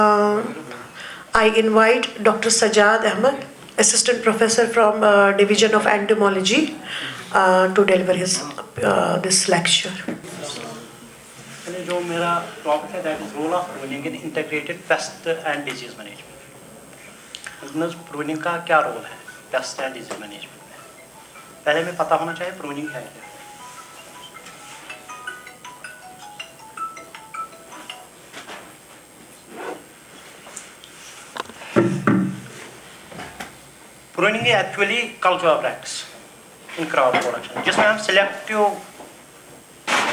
I invite Dr. Sajjad Ahmed, Assistant Professor from Division of Entomology, to deliver this lecture. जो मेरा topic है that is role of pruning in integrated pest and disease management. Pruning का क्या role है paste and disease management में? पहले हमें पता होना चाहिए प्रूनिंग है क्या। Pruning is actually cultural practice in crop production, जिसमें हम selective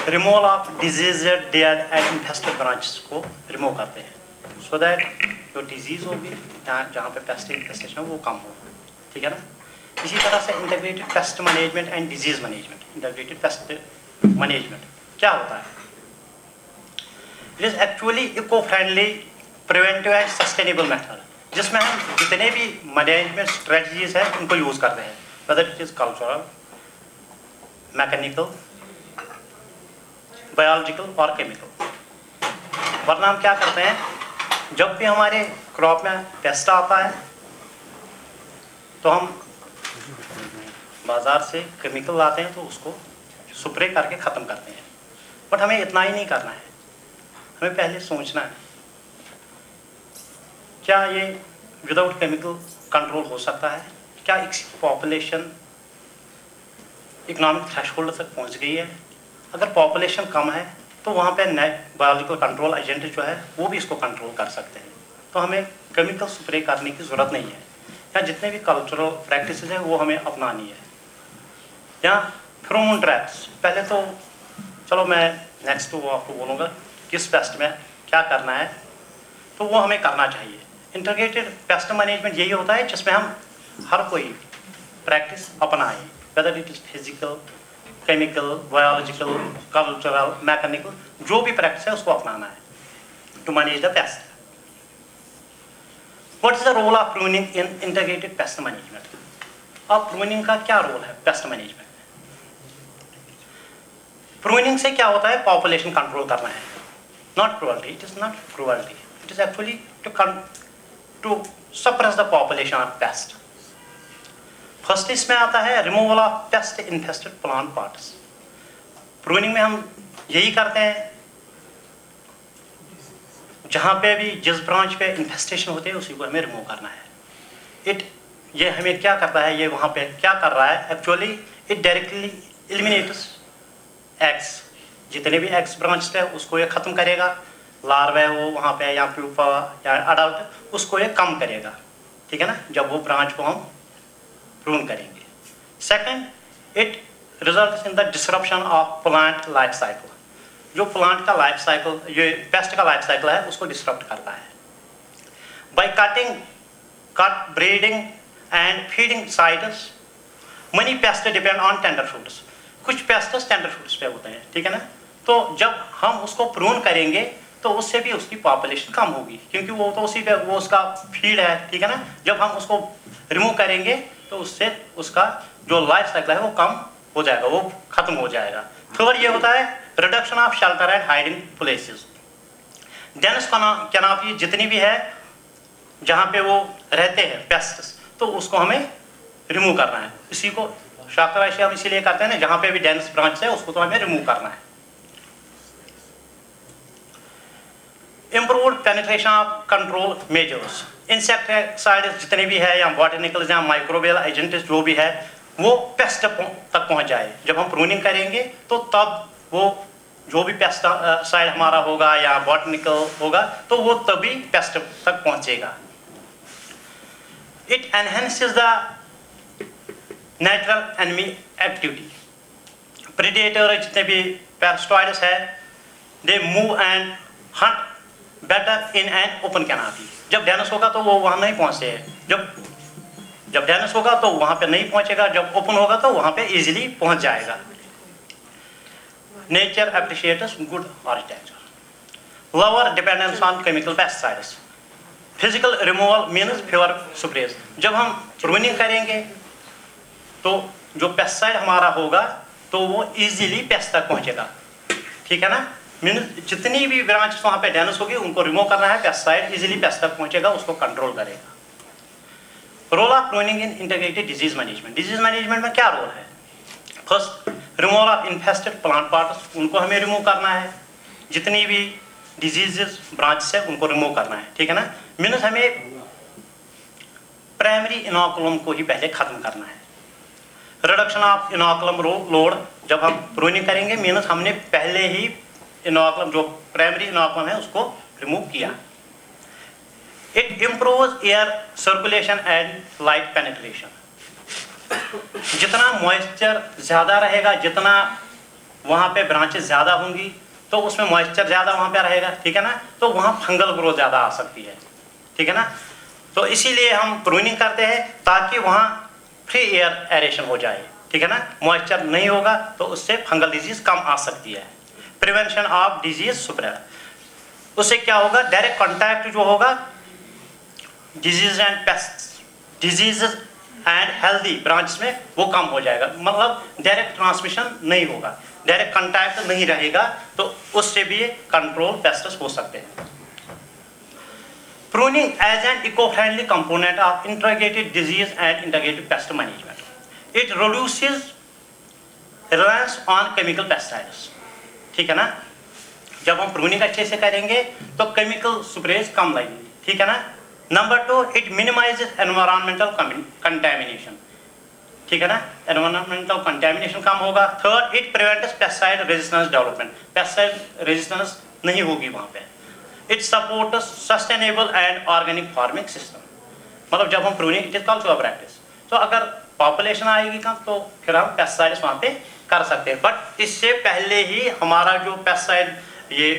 removal of diseased dead and infested branches को रिमूव करते हैं सो दैट जो डिजीज होगी जहाँ पे पेस्ट इन्फेस्टेशन वो कम हो। ठीक है ना। इसी तरह से integrated pest management and disease management, integrated pest management क्या होता है? It is actually eco friendly preventive and sustainable method, जिसमें हम जितने भी मैनेजमेंट स्ट्रेटजीज हैं उनको यूज करते हैं, whether it is cultural, mechanical, biological और केमिकल। वरना हम क्या करते हैं, जब भी हमारे क्रॉप में पेस्ट आता है तो हम बाजार से केमिकल लाते हैं तो उसको स्प्रे करके ख़त्म करते हैं। बट हमें इतना ही नहीं करना है, हमें पहले सोचना है क्या ये विदाउट केमिकल कंट्रोल हो सकता है? क्या इसकी पॉपुलेशन इकोनॉमिक थ्रेशोल्ड तक पहुंच गई है? अगर पॉपुलेशन कम है तो वहाँ पे बायोलॉजिकल कंट्रोल एजेंट जो है वो भी इसको कंट्रोल कर सकते हैं, तो हमें केमिकल स्प्रे करने की ज़रूरत नहीं है। या जितने भी कल्चरल प्रैक्टिस हैं वो हमें अपनानी है। या फेरोमोन ट्रैप्स, पहले तो चलो मैं नेक्स्ट वो आपको बोलूँगा किस पेस्ट में क्या करना है, तो वो हमें करना चाहिए। इंटीग्रेटेड पेस्ट मैनेजमेंट यही होता है जिसमें हम हर कोई प्रैक्टिस अपनाएं, whether it is physical, chemical, biological, cultural, mechanical, जो भी प्रैक्टिस है उसको अपनाना है to manage the pest. What is the role of pruning in integrated pest management? अब प्रूनिंग का क्या रोल है पेस्ट मैनेजमेंट में? प्रूनिंग से क्या होता है? पॉपुलेशन कंट्रोल करना है, not cruelty. It is not cruelty, it is actually to suppress the population of pest. First इसमें आता है removal of pest infested plant parts. Pruning में हम यही करते हैं, जहाँ पे भी जिस ब्रांच पे इन्फेस्टेशन होते हैं उसी को हमें रिमूव करना है। ये हमें क्या करता है, ये वहाँ पे क्या कर रहा है actually, it directly eliminates eggs. जितने भी एग्स ब्रांच है उसको ये ख़त्म करेगा, लार्वा है वो वहाँ पे या प्यूपा या अडल्ट उसको ये कम करेगा। ठीक है ना, जब वो ब्रांच को हम प्रून करेंगे। Second, it results in the disruption of plant life cycle. जो प्लांट का लाइफ साइकिल, ये पेस्ट का लाइफ साइकिल है, उसको डिसरप्ट करता है। By cut breeding and feeding sites, many pest depend on tender fruits. कुछ पेस्ट टेंडर फ्रूट्स पे होते हैं, ठीक है ना। तो जब हम उसको प्रून करेंगे तो उससे भी उसकी पॉपुलेशन कम होगी, क्योंकि वो तो उसी पे वो उसका फीड है, ठीक है ना। जब हम उसको रिमूव करेंगे तो उससे उसका जो लाइफ साइकिल है वो कम हो जाएगा, वो खत्म हो जाएगा। थर्ड ये होता है reduction of shelter and hiding places. Dense canopy जितनी भी है जहाँ पे वो रहते हैं पेस्ट्स, तो उसको हमें रिमूव करना है। इसी को शाकराशी हम इसीलिए करते हैं ना, जहाँ पे भी डेंस ब्रांच है उसको तो हमें रिमूव करना है। Improved penetration of control measures, insecticides जितने भी है या बॉटनिकल या माइक्रोबियल एजेंट्स जो भी है वो पेस्ट तक पहुंच जाए। जब हम प्रूनिंग करेंगे तो तब वो जो भी पेस्टिसाइड हमारा होगा या बॉटनिकल होगा तो वो तभी पेस्ट तक पहुंचेगा। It enhances the natural enemy activity. Predator जितने भी पेस्टिसाइड्स है they move and Hunt better in an open canopy. जब डेंस होगा तो वो वहाँ नहीं पहुँचते हैं, जब डेंस होगा तो वहाँ पे नहीं पहुँचेगा, जब ओपन होगा तो वहाँ पे इजीली पहुँच जाएगा। Nature appreciates good architecture. Lower dependence on chemical pesticides. Physical removal means fewer sprays. जब हम प्रूनिंग करेंगे तो जो पेस्टिसाइड हमारा होगा तो वो इजीली पेस्ट तक पहुँचेगा, ठीक है ना। मीन्स जितनी भी ब्रांच वहाँ पे डैमेज होगी उनको रिमूव करना है, पेस्टिसाइड इजीली पेस्ट तक पहुँचेगा, उसको कंट्रोल करेगा। Role of pruning in integrated disease management. Disease management में क्या रोल है? First, removal of infested plant parts, उनको हमें रिमूव करना है, जितनी भी डिजीजेस ब्रांच है उनको रिमूव करना है, ठीक है ना। मीन्स हमें प्राइमरी इनोकुलम को ही पहले खत्म करना है। रिडक्शन ऑफ इनोकुलम लोड, जब हम प्रूनिंग करेंगे मीन्स हमने पहले ही इनोकुलम जो प्राइमरी इनोकुलम है उसको रिमूव किया। It improves air circulation and light penetration. जितना मॉइस्चर ज़्यादा रहेगा, जितना वहाँ पे ब्रांचेस ज़्यादा होंगी तो उसमें मॉइस्चर ज़्यादा वहाँ पे रहेगा, ठीक है ना, तो वहाँ फंगल ग्रोथ ज़्यादा आ सकती है, ठीक है ना। तो इसीलिए हम प्रूनिंग करते हैं ताकि वहाँ फ्री एयर एरेशन हो जाए, ठीक है ना। मॉइस्चर नहीं होगा तो उससे फंगल डिजीज कम आ सकती है। प्रिवेंशन ऑफ डिजीज स्प्रेड, उससे क्या होगा, डायरेक्ट कॉन्टैक्ट जो होगा disease and paste, disease and healthy branch में वो कम हो जाएगा, मतलब डायरेक्ट ट्रांसमिशन नहीं होगा, डायरेक्ट कॉन्टैक्ट नहीं रहेगा, तो उससे भी कंट्रोल पेस्ट्स हो सकते हैं। Pruning as an eco-friendly component of integrated disease and integrated pest management. It reduces reliance on chemical pesticides. ठीक है ना, जब हम प्रूनिंग अच्छे से करेंगे तो केमिकल स्प्रेज कम लगेंगे, ठीक है ना। Number 2, it minimises environmental contamination, ठीक है ना, एनवायरमेंटल कंटेमिनेशन कम होगा। Third, it prevents pesticide resistance development, pesticide resistance नहीं होगी वहाँ पे। It supports sustainable and organic farming system, मतलब जब हम pruning, it is also a practice, तो अगर पॉपुलेशन आएगी कम तो फिर हम पेस्टिसाइड्स वहाँ पे कर सकते हैं, बट इससे पहले ही हमारा जो पेस्टिसाइड ये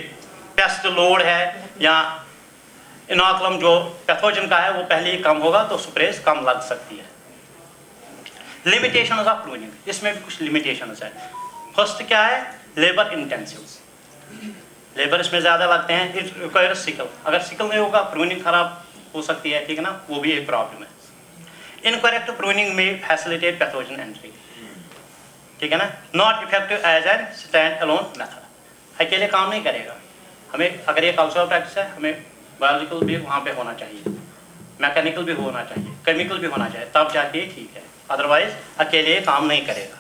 पेस्ट लोड है या इनोकुलम जो पैथोजन का है वो पहले ही कम होगा तो स्प्रेज कम लग सकती है। लिमिटेशंस ऑफ प्रूनिंग, इसमें भी कुछ लिमिटेशंस है। फर्स्ट क्या है, लेबर इंटेंसिव, लेबर इसमें ज़्यादा लगते हैं। इट रिक्वायर्स सिकल, अगर सिकल नहीं होगा प्रूनिंग खराब हो सकती है, ठीक है ना, वो भी एक प्रॉब्लम है। इनकरेक्ट प्रूनिंग में फैसिलिटेट पैथोजन एंट्री, ठीक है ना। Not effective as an stand alone method, अकेले काम नहीं करेगा, हमें अगर ये कल्चरल प्रैक्टिस है हमें बायोलॉजिकल भी वहाँ पे होना चाहिए, मैकेनिकल भी होना चाहिए, केमिकल भी होना चाहिए, तब जाके ठीक है, अदरवाइज अकेले काम नहीं करेगा।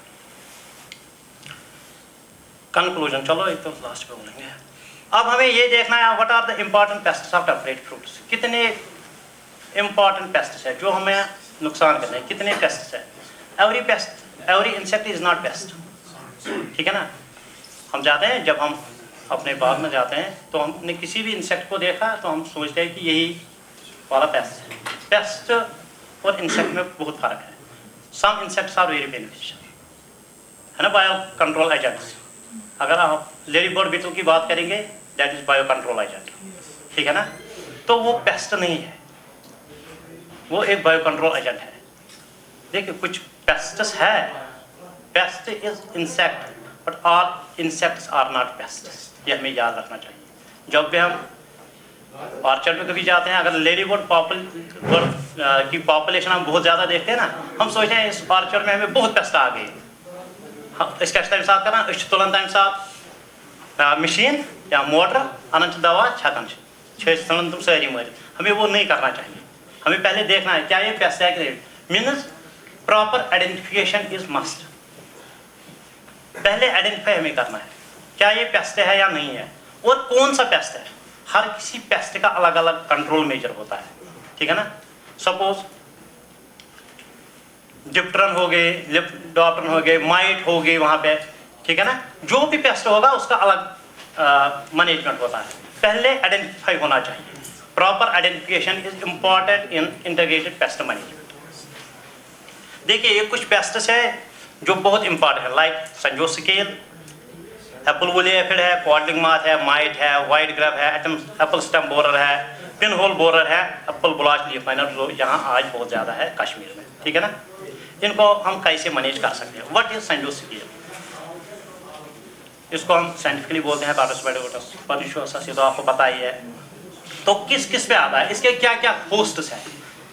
कंक्लूजन, चलो एक तो लास्ट पे बोलेंगे। अब हमें ये देखना है what are the important pests of temperate fruits, कितने इम्पॉर्टेंट पेस्ट्स है जो हमें नुकसान करते हैं, कितने पेस्ट्स है। Every insect is not pest, ठीक है ना। हम जाते हैं, जब हम अपने बाग में जाते हैं तो हमने किसी भी इंसेक्ट को देखा तो हम सोचते हैं कि यही वाला पेस्ट है। पेस्ट और इंसेक्ट में बहुत फर्क है। Some insects are very beneficial, है ना, बायो कंट्रोल एजेंट्स। अगर आप लेडी बर्ड बीटल की बात करेंगे that is bio control agent, ठीक है ना, तो वो पेस्ट नहीं है, वो एक बायो कंट्रोल एजेंट है। देखिए कुछ पेस्ट्स है, pest is insect but all insects are not pests, ये हमें याद रखना चाहिए। जब भी हम ऑर्चर्ड में कभी जाते हैं, अगर लेडी बर्ड की पॉपुलेशन हम बहुत ज़्यादा देखते हैं ना, हम सोचते हैं इस ऑर्चर्ड में हमें बहुत पेस्ट आ गए, इसका तम सात कर तुलान तम सात मशीन या मोटर अनन दवा छकन तुम सारी मर, हमें वो नहीं करना चाहिए। हमें पहले देखना है क्या ये पेस्ट है कि नहीं, means proper identification is must. पहले आइडेंटिफाई हमें करना है क्या ये पेस्ट है या नहीं है और कौन सा पेस्ट है। हर किसी पेस्ट का अलग अलग कंट्रोल मेजर होता है, ठीक है ना। सपोज डिप्टरन हो गए, लिप्टोप्टरन हो गए, माइट हो गए वहाँ पे, ठीक है ना। जो भी पेस्ट होगा उसका अलग मैनेजमेंट होता है, पहले आइडेंटिफाई होना चाहिए। Proper identification is important in integrated pest management. देखिए ये कुछ पेस्ट्स है जो बहुत इंपॉर्टेंट है, लाइक संजोसिकेल, एप्पल वुली एफिड है, कॉडलिंग माथ है, माइट है, वाइट ग्रैब है, एप्पल स्टेम बोरर है, पिन होल बोरर है, एप्पल ब्लॉच लीफ माइनर जो यहाँ आज बहुत ज़्यादा है कश्मीर में, ठीक है ना। इनको हम कैसे मैनेज कर सकते हैं। व्हाट इज संजोसिकेल, इसको हम साइंटिफिकली बोलते हैं पार्टोस्पेडोटस परनिशोसा, तो आपको पता ही है। तो किस किस पे आता है, इसके क्या क्या होस्ट्स हैं।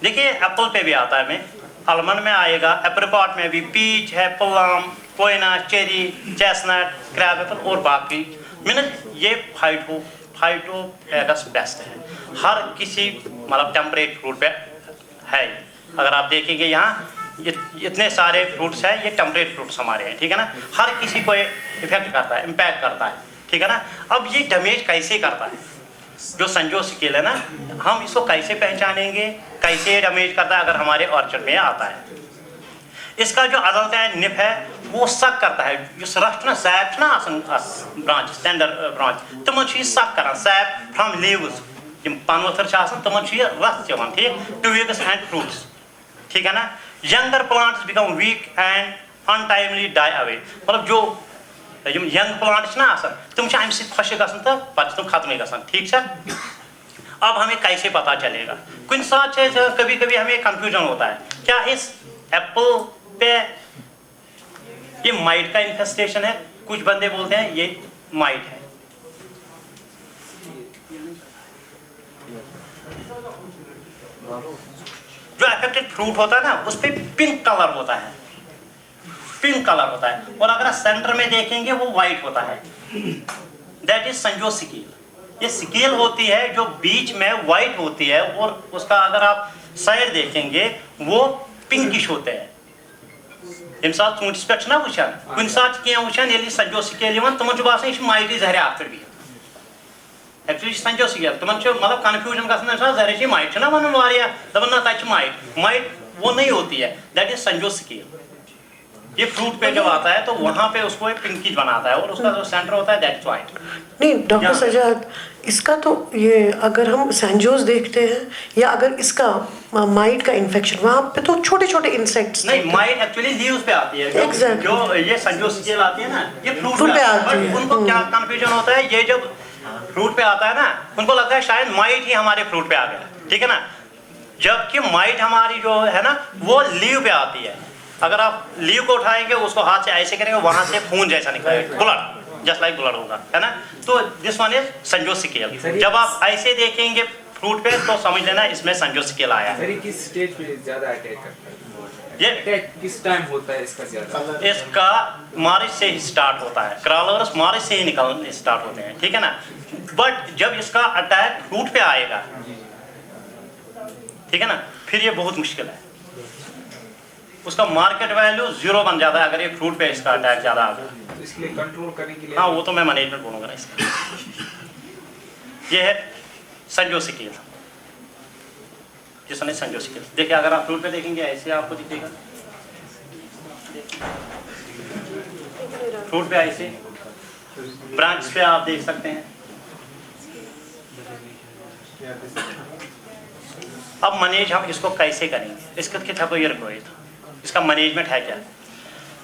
देखिए एप्पल पे भी आता है, में आलमंड में आएगा, एप्रिकॉट में भी, पीच है, plum, Koyna, cherry, chestnut, crab Apple और बाकी मीन्स ये फाइटोपैगस बेस्ट है, हर किसी मतलब टेम्परेट फ्रूट पे है। अगर आप देखेंगे यहाँ इतने सारे फ्रूट्स हैं, ये टेम्परेट फ्रूट्स हमारे हैं, ठीक है ना, हर किसी को इफेक्ट करता है, इम्पैक्ट करता है, ठीक है ना। अब ये डैमेज कैसे करता है, जो संजो स्केल है ना, हम इसको कैसे पहचानेंगे, कैसे ये डैमेज करता है अगर हमारे ऑर्चर्ड में आता है। इसका जो अदल्ट है निप है वो सक करता है, इस रस्ट ना सैप ना ब्रांच स्टैंडर ब्रांच तम सक कर सैप फ्रॉम लीव्स, पन वथर तम रस चवन, ठीक, ट्विग्स एंड फ्रूट्स, ठीक है ना। Younger plants become weak and untimely die away, मतलब जो यंग प्लांट्स ना तुम अम खुश गसन तो पत तुम खत्म गसन, ठीक है। अब हमें कैसे पता चलेगा, कुछ साथ कभी कभी हमें कंफ्यूजन होता है, क्या इस एप्पल पे ये माइट का इन्फेस्टेशन है, कुछ बंदे बोलते हैं ये माइट है। जो अफेक्टेड फ्रूट होता है ना उस पे पिंक कलर होता है, पिंक कलर होता है, और अगर सेंटर में देखेंगे वो व्हाइट होता है, दैट इज संजो स्केल। ये स्केल होती है जो बीच में व्हाइट होती है, और उसका अगर आप साइड देखेंगे वो पिंकिश होते हैं। यम सात चूंटिस पे ना वुचान कुछ सात क्या वुचान ये संजो स्केल तम बासान यह माइट जहर आफ्टर भी एक्चुअली संजो स्केल तम मतलब कन्फ्यूजन गसन जहर माइट ना वन वारिया दपन ना तक माइट वो नहीं होती है, दैट इज संजो स्केल। ये फ्रूट पे जब आता है तो वहाँ पे उसको एक पिंकिश बनाता है, और उसका जो सेंटर होता है दैट्स व्हाइट। नहीं डॉक्टर सजाद, इसका तो ये अगर हम सैंजोस देखते हैं या अगर इसका माइट का इन्फेक्शन वहाँ पे तो छोटे छोटे इंसेक्ट्स नहीं, माइट एक्चुअली लीव्स पे आती है, exactly. जो ये संजो स्केल आती है ना ये फ्रूट पे आती है। उनको क्या कंफ्यूजन होता है, ये जब फ्रूट पे आता है ना उनको लगता है शायद माइट ही हमारे फ्रूट पे आ गया, ठीक है ना, जबकि माइट हमारी जो है ना वो लीव पे आती है। अगर आप लीव को उठाएंगे उसको हाथ से ऐसे करेंगे वहां से खून जैसा निकलेगा, ब्लड जस्ट लाइक ब्लड होगा, है ना। तो दिस वन इज संजो स्केल। जब आप ऐसे देखेंगे फ्रूट पे तो समझ लेना इसमें संजो स्केल आया है। किस स्टेज पे ज्यादा अटैक करता है, ये अटैक किस टाइम होता है इसका ज्यादा? इसका मार्च से ही स्टार्ट होता है, क्रॉलर्स मार्च से ही निकलने स्टार्ट होते हैं, ठीक है ना। बट जब इसका अटैक फ्रूट पे आएगा, ठीक है ना, फिर ये बहुत मुश्किल है, उसका मार्केट वैल्यू 0 बन जाता है अगर ये फ्रूट पे इसका अटैक ज्यादा आ गया। तो इसलिए कंट्रोल करने के लिए हाँ वो तो मैं मैनेजमेंट बोलूँगा इसका। ये है संजो स्केल, जिसने संजो स्केल देखिए, अगर आप फ्रूट पे देखेंगे ऐसे आपको दिखेगा, फ्रूट पे ऐसे, ब्रांच पे आप देख सकते हैं। अब मैनेज हम इसको कैसे करेंगे, इसका क्या तो ये रखो, इसका मैनेजमेंट है क्या।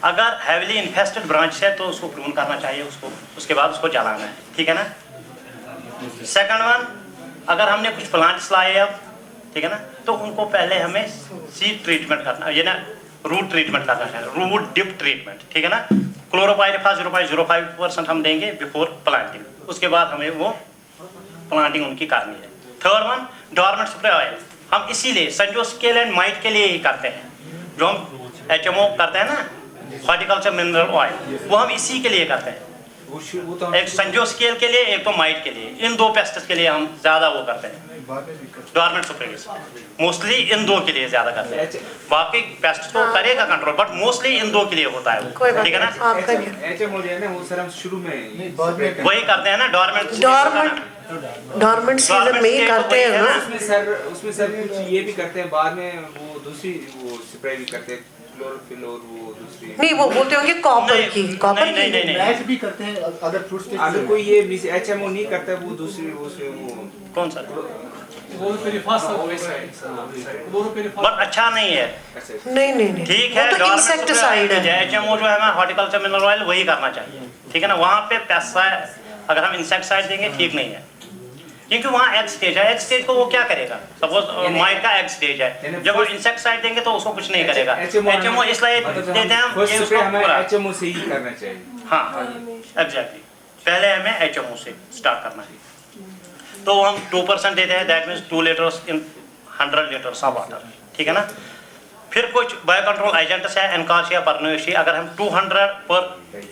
अगर हैविली इन्फेस्टेड ब्रांच है तो उसको प्रून करना चाहिए, उसको उसके बाद उसको जलाना है, ठीक है ना। सेकंड वन, अगर हमने कुछ प्लांट्स लाए अब, ठीक है ना, तो उनको पहले हमें सीड ट्रीटमेंट करना, ये ना रूट ट्रीटमेंट करना है, रूट डिप ट्रीटमेंट, ठीक है ना। क्लोरोपाइरिफास 0.05% हम देंगे बिफोर प्लांटिंग, उसके बाद हमें वो प्लांटिंग उनकी करनी है। Third one, dormant spray oil, हम इसीलिए संजो स्केल एंड माइट के लिए ही करते हैं, जो हम HMO करते हैं ना, हॉर्टिकल्चर मिनरल ऑयल, वो हम इसी के लिए करते हैं, वो तो एक संजो स्केल के लिए, एक तो माइट के लिए, इन दो पेस्ट्स के लिए हम ज्यादा वो करते हैं, डोरमेंट स्प्रे मोस्टली इन दो के लिए ज्यादा करते हैं, बाकी पेस्ट तो करेगा कंट्रोल, बट मोस्टली इन दो के लिए होता है, ठीक है ना। HMO जो है ना वो सर हम शुरू में वही करते हैं ना, डोरमेंट सीजन में ही करते हैं ना। उसमें सर कुछ ये भी करते हैं, बाद में वो दूसरी वो स्प्रे भी करते हैं, क्लोरोफिल और वो दूसरी नहीं, वो बोलते होंगे कॉपर की, कॉपर की नहीं मैच भी करते हैं अगर फ्रूट्स के अगर कोई ये HMO नहीं करता वो दूसरी वो कौन सा, क्लोरोफिल बट अच्छा नहीं है, नहीं ठीक है। वो तो इंसेक्टिसाइड है। HMO जो है ना हॉर्टिकल्चर मिनरल ऑयल वही करना चाहिए, ठीक है ना। वहाँ पे पेस्टिसाइड अगर हम इंसेक्टिसाइड देंगे ठीक नहीं है, क्योंकि वहाँ एग स्टेज है, एग स्टेज को वो क्या करेगा, सपोज माइट का एग स्टेज है, जब वो इंसेक्टिसाइड देंगे तो उसको कुछ नहीं करेगा। HMO इसलिए देते हैं ये उसको पूरा HMO से ही करना चाहिए। हाँ एग्जैक्टली, पहले हमें HMO से स्टार्ट करना है, तो हम 2% देते हैं, that means 2 litres in 100 litres of water, ठीक है ना। फिर कुछ बायो कंट्रोल एजेंट्स है, एनकार्सिया परनोसी, अगर हम 200 पर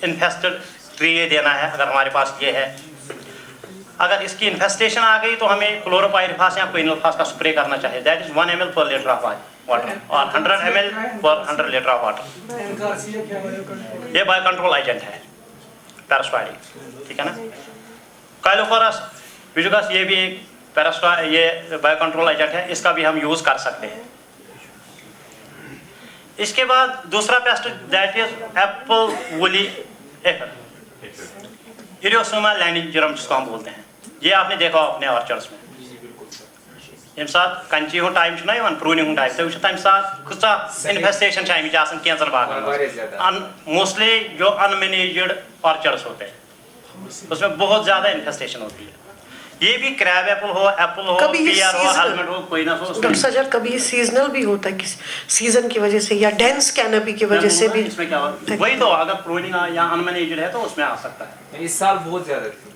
इन्फेस्टेड ट्री ये देना है, अगर हमारे पास ये है। अगर इसकी इन्फेस्टेशन आ गई तो हमें क्लोरोपाइरिफास या क्विनोलफास का स्प्रे करना चाहिए। दैट इज 1 ml पर लीटर ऑफ वाटर और 100 ml पर 100 लीटर ऑफ वाटर। ये बायो कंट्रोल एजेंट है पैरास्वाइडिक, ठीक है ना। काइलोफोरस विजुगस ये भी एक ये बायो कंट्रोल एजेंट है, इसका भी हम यूज कर सकते हैं। इसके बाद दूसरा pest that is apple woolly aphid, Eriosoma lanigerum जिसको हम बोलते हैं। ये आपने देखा अपने ऑर्चर्ड्स में यम साथ कंची हो टाइम ना यहां प्रूनिंग हो टाइम तो तम साथ कुछ इन्फेस्टेशन चाहिए आसान कैंसर बागन मोस्टली जो अनमैनेज्ड ऑर्चर्ड्स होते हैं उसमें बहुत ज्यादा इन्फेस्टेशन होती है। ये भी क्रैब एप्पल हो पीआर हो आलमंड हो कोई ना हो। डॉक्टर सजर कभी सीजनल भी होता है किसी सीजन की वजह से या डेंस कैनोपी की वजह से भी। इसमें क्या होता है वही तो, अगर प्रूनिंग या अनमैनेज्ड है तो उसमें आ सकता है। इस साल बहुत ज्यादा थी।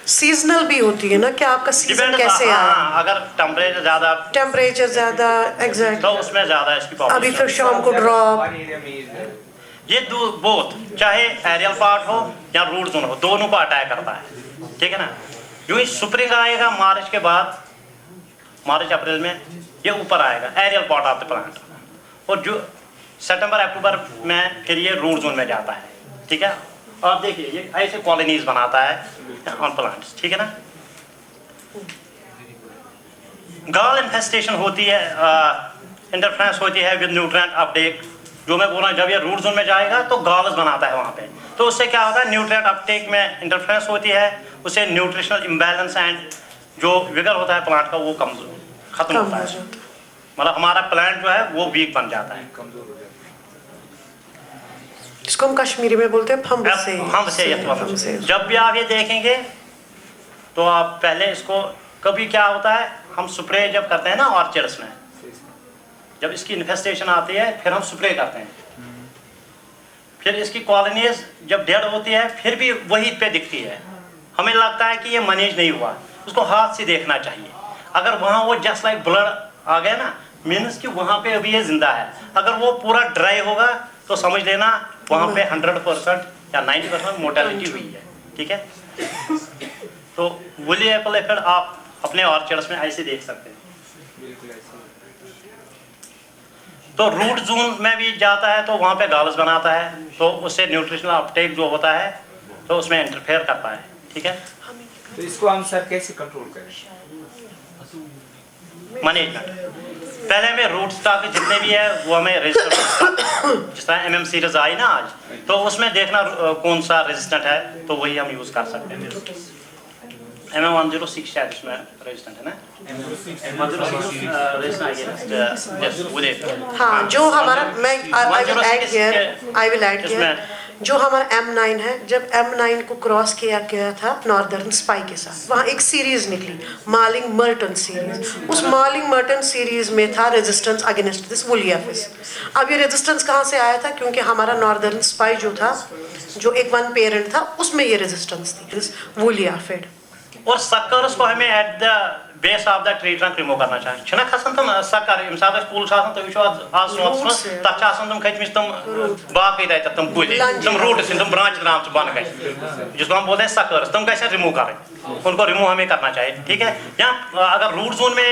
सीजनल भी होती है ना, क्या आपका सीजन कैसे आया? अगर टेम्परेचर ज्यादा एग्जैक्ट तो उसमें ज्यादा इसकी प्रॉब्लम। अभी फिर शाम को ड्रॉप। ये बोथ चाहे एरियल पार्ट हो या रूट जोन हो, दोनों को अटैक करता है, ठीक है ना। जो स्प्रिंग आएगा मार्च के बाद, मार्च अप्रैल में ये ऊपर आएगा aerial part of the plant, और जो सितंबर अक्टूबर में फिर ये रूट जोन में जाता है, ठीक है। और देखिए ये ऐसे कॉलोनीज बनाता है ऑन प्लांट्स, ठीक है ना। गॉल इन्फेस्टेशन होती है, इंटरफेरेंस होती है विद न्यूट्रिएंट अपटेक। जो मैं बोल रहा हूँ जब ये रूट जोन में जाएगा तो गॉल्स बनाता है वहाँ पे, तो उससे क्या होता है न्यूट्रिएंट अपटेक में इंटरफेरेंस होती है, उससे न्यूट्रिशनल इम्बैलेंस एंड जो विगर होता है प्लांट का वो कमजोर खत्म होता है। मतलब हमारा प्लांट जो है वो वीक बन जाता है, इसको हम कश्मीरी में बोलते हैं फंब से। जब भी आप ये देखेंगे तो आप पहले इसको कभी क्या होता है हम स्प्रे जब करते हैं ना ऑर्चर्ड्स में, जब इसकी इन्फेस्टेशन आती है फिर हम स्प्रे करते हैं, फिर इसकी कॉलोनीज जब डेड होती है फिर भी वही पे दिखती है, हमें लगता है कि ये मैनेज नहीं हुआ, उसको हाथ से देखना चाहिए। अगर वहाँ वो जस्ट लाइक ब्लड आ गया ना, मीन्स कि वहाँ पे अभी ये जिंदा है। अगर वो पूरा ड्राई होगा तो समझ लेना वहाँ पे 100% या 90% मोर्टेलिटी हुई है, ठीक है। तो वुली एप्पल एफिड आप अपने ऑर्चर्ड्स में ऐसे देख सकते हैं। तो रूट जोन में भी जाता है तो वहाँ पे गाल्स बनाता है, तो उससे न्यूट्रिशनल अपटेक जो होता है तो उसमें इंटरफेयर करता है, ठीक है। तो इसको हम सर कैसे कंट्रोल करें? मैनेजमेंट पहले हमें रूट स्टॉक जितने भी है वो हमें रजिस्टर, जिस तरह MM सीरीज आई ना आज, तो उसमें देखना कौन सा रेजिस्टेंट है तो वही हम यूज कर सकते हैं। MM106 शायद इसमें रेजिस्टेंट है ना, हाँ, जो हमारा मैं आई विल ऐड हियर जो हमारा M9 है, जब M9 को क्रॉस किया गया था नॉर्दर्न स्पाई के साथ, वहाँ एक सीरीज निकली मार्लिंग मर्टन सीरीज। उस मार्लिंग मर्टन सीरीज में था resistance against this woolly aphid. अब ये रेजिस्टेंस कहाँ से आया था? क्योंकि हमारा नॉर्दर्न स्पाई जो था, जो एक वन पेरेंट था, उसमें ये रेजिस्टेंस थी दिस वुली एफिड। और सक्कर्स को हमें at the base of the tree trunk remove करना चाहिए। छना खसन तुम सक्कर इम साथ पुल साथ तो विचो आज सोच तच आसन तुम खत मिस तुम बाकी दै तुम पुली तुम रूट से तुम ब्रांच ग्राम से बन गए, जिसको हम बोलते हैं सक्कर्स, तुम कैसे रिमूव करें, उनको रिमूव हमें करना चाहिए, ठीक है। या अगर रूट जोन में